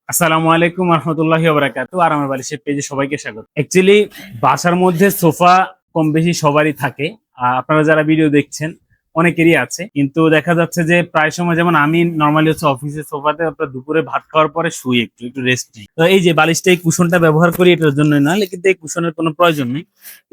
আসসালামু আলাইকুম রহমতুল্লাহি ওয়া বারাকাতুহু। আরামের বালিশের পেজে সবাইকে স্বাগত। অ্যাকচুয়ালি বাসার মধ্যে সোফা কম বেশি সবারই থাকে। আপনারা যারা ভিডিও দেখছেন অনেকেরই আছে, কিন্তু দেখা যাচ্ছে যে প্রায় সময়, যেমন আমি নর্মালি হচ্ছে অফিসের সোফাতে আপনার দুপুরে ভাত খাওয়ার পরে শুই, একটু একটু রেস্ট নিই। তো এই যে বালিশটা, এই কুশনটা ব্যবহার করি এটার জন্য না, কিন্তু এই কুশনের কোনো প্রয়োজন নেই।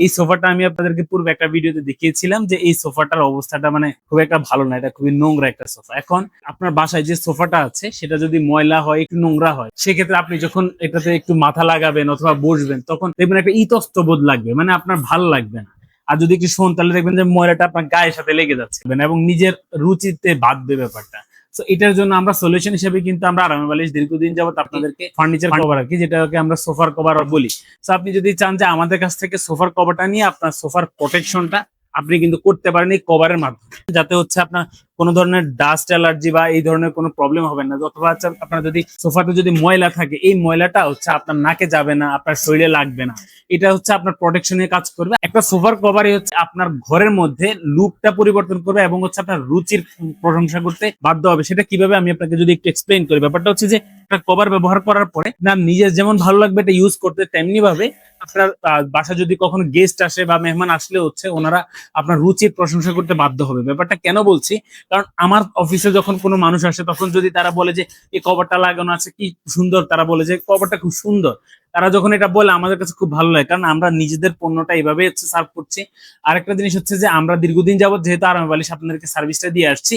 এই সোফাটা আমি আপনাদেরকে পূর্বে একটা ভিডিওতে দেখিয়েছিলাম যে এই সোফাটার অবস্থাটা মানে খুব একটা ভালো না, এটা খুবই নোংরা একটা সোফা। এখন আপনার বাসায় যে সোফাটা আছে সেটা যদি ময়লা হয়, একটু নোংরা হয়, সেক্ষেত্রে আপনি যখন এটাতে একটু মাথা লাগাবেন অথবা বসবেন, তখন দেখবেন একটা ইতস্ত বোধ লাগবে, মানে আপনার ভালো লাগবে না। আর যদি একটু শোন, তাহলে দেখবেন যে ময়লাটা আপনার গায়ের সাথে লেগে যাচ্ছে এবং নিজের রুচিতে বাঁধবে ব্যাপারটা। তো এটার জন্য আমরা সলিউশন হিসেবে কিন্তু আমরা আরামে বালিশ দীর্ঘদিন যাবত আপনাদেরকে ফার্নিচার কভার আর কি, যেটাকে আমরা সোফার কভার বলি। তো আপনি যদি চান যে আমাদের কাছ থেকে সোফার কভারটা নিয়ে আপনার সোফার প্রোটেকশনটা আপনি কিন্তু করতে পারেন এই কভারের মাধ্যমে, যাতে হচ্ছে আপনার কোনো ধরনের ডাস্ট অ্যালার্জি বা এই ধরনের কোনো প্রবলেম হবে না। অথবা আপনার যদি সোফাতে যদি ময়লা থাকে, এই ময়লাটা হচ্ছে আপনার নাকে যাবে না, আপনার শরীরে লাগবে না। এটা হচ্ছে আপনার প্রোটেকশনের কাজ করবে। একটা সোফার কভারই হচ্ছে আপনার ঘরের মধ্যে লুকটা পরিবর্তন করবে এবং হচ্ছে আপনার রুচির প্রশংসা করতে বাধ্য হবে। সেটা কিভাবে আমি আপনাকে যদি একটু এক্সপ্লেইন করি। ব্যাপারটা হচ্ছে যে একটা কভার ব্যবহার করার পরে না নিজের যেমন ভালো লাগবে এটা ইউজ করতে, তেমনি ভাবে আপনার বাসা যদি কখনো গেস্ট আসে বা মেহমান আসলে হচ্ছে ওনারা আপনার রুচির প্রশংসা করতে বাধ্য হবে। ব্যাপারটা কেন বলছি, কারণ আমার অফিসে যখন কোনো মানুষ আসে তখন যদি তারা বলে যে এই কভারটা লাগানো আছে কি সুন্দর, তারা বলে যে কভারটা খুব সুন্দর, তারা যখন এটা বলে আমাদের কাছে খুব ভালো লাগে, কারণ আমরা নিজেদের পণ্যটা এইভাবে হচ্ছে সার্ভ করছি। আরেকটা জিনিস হচ্ছে যে আমরা দীর্ঘদিন যাবত যেহেতু আরামে বালিশ আপনাদেরকে সার্ভিসটা দিয়ে আসছি,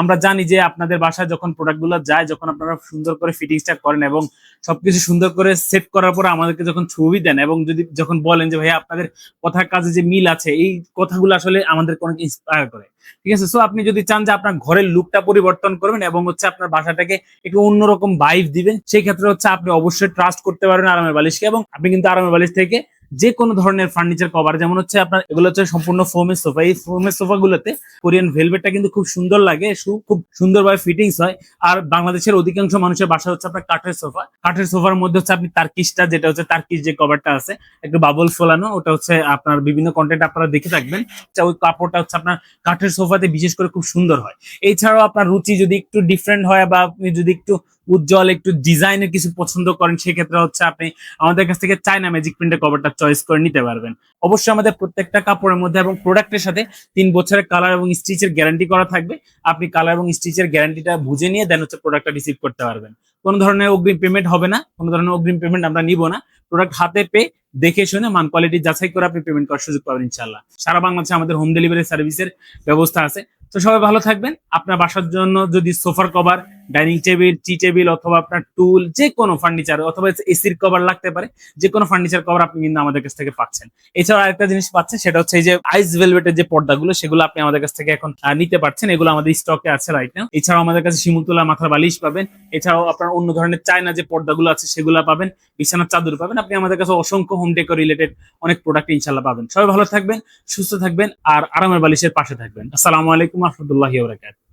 আমরা জানি যে আপনাদের বাসায় যখন প্রোডাক্টগুলো যায়, যখন আপনারা সুন্দর করে ফিটিংসটা করেন এবং সবকিছু সুন্দর করে সেট করার পরে আমাদেরকে যখন ছবি দেন এবং যদি যখন বলেন যে ভাই আপনাদের কথার কাজে যে মিল আছে, এই কথাগুলো আসলে আমাদেরকে অনেক ইন্সপায়ার করে। ঠিক আছে, সো আপনি যদি চান যে আপনার ঘরের লুকটা পরিবর্তন করবেন এবং হচ্ছে আপনার বাসাটাকে একটু অন্যরকম ভাইব দিবেন, সেই ক্ষেত্রে হচ্ছে আপনি অবশ্যই ট্রাস্ট করতে পারবেন আরামের বালিশকে। এবং আপনি কিন্তু আরামের বালিশ থেকে যে কোনো ধরনের ফার্নিচার কভার, যেমন হচ্ছে আপনার এগুলো হচ্ছে সম্পূর্ণ ফোমের সোফা, এই ফোমের সোফা গুলোতে কোরিয়ান ভেলভেটটা কিন্তু খুব সুন্দর লাগে, খুব সুন্দরভাবে ফিটিংস হয়। আর বাংলাদেশের অধিকাংশ মানুষের বাসা হচ্ছে আপনার কাঠের সোফা। কাঠের সোফার মধ্যে হচ্ছে আপনি তার্কিশটা, যেটা হচ্ছে তার্কিশ যে কভারটা আছে একটু বাবল ফোলানো, ওটা হচ্ছে আপনার বিভিন্ন কন্টেন্ট আপনারা দেখে থাকবেন। ওই কাপড়টা হচ্ছে আপনার কাঠের সোফাতে বিশেষ করে খুব সুন্দর হয়। এছাড়াও আপনার রুচি যদি একটু ডিফারেন্ট হয় বা আপনি যদি একটু উজ্জ্বল একটু ডিজাইনের কিছু পছন্দ করেন, সেক্ষেত্রে হচ্ছে আপনি আমাদের কাছ থেকে চায়না ম্যাজিক প্রিন্টের কভারটা চয়েস করে নিতে পারবেন। অবশ্যই আমাদের প্রত্যেকটা কাপড়ের মধ্যে এবং প্রোডাক্টের সাথে 3 বছরের কালার এবং স্টিচের গ্যারান্টি করা থাকবে। আপনি কালার এবং স্টিচের গ্যারান্টিটা বুঝে নিয়ে দেন হচ্ছে প্রোডাক্টটা রিসিভ করতে পারবেন। কোনো ধরনের অগ্রিম পেমেন্ট হবে না, কোনো ধরনের অগ্রিম পেমেন্ট আমরা নিব না। প্রোডাক্ট হাতে পেয়ে দেখে শুনে মান কোয়ালিটি যাচাই করে আপনি পেমেন্ট করার সুযোগ পাবেন ইনশাআল্লাহ। সারা বাংলাদেশে আমাদের হোম ডেলিভারি সার্ভিসের ব্যবস্থা আছে। তো সবাই ভালো থাকবেন। আপনার বাসার জন্য যদি সোফার কভার, ডাইনিং টেবিল, টি টেবিল অথবা আপনার টুল, যে কোনো ফার্নিচার অথবা এসির কভার লাগতে পারে, যে কোনো ফার্নিচার কভার আপনি কিন্তু আমাদের কাছ থেকে পাচ্ছেন। এছাড়াও আরেকটা জিনিস পাচ্ছেন, সেটা হচ্ছে এই যে আইস ভেলভেটের যে পর্দাগুলো, সেগুলো আপনি আমাদের কাছ থেকে এখন নিতে পারছেন। এগুলো আমাদের স্টকে আছে রাইট নাও। এছাড়াও আমাদের কাছে শিমুলতলা মাথার বালিশ পাবেন। এছাড়াও আপনার অন্য ধরনের চায়না যে পর্দাগুলো আছে সেগুলো পাবেন, বিছানার চাদর পাবেন। আপনি আমাদের কাছে অসংখ্য হোম ডেকোর রিলেটেড অনেক প্রোডাক্ট ইনশাআল্লাহ পাবেন। সবাই ভালো থাকবেন, সুস্থ থাকবেন আর আরামের বালিশের পাশে থাকবেন। আসসালামু আলাইকুম রহমতুল্লাহি ওয়া বারাকাতুহু।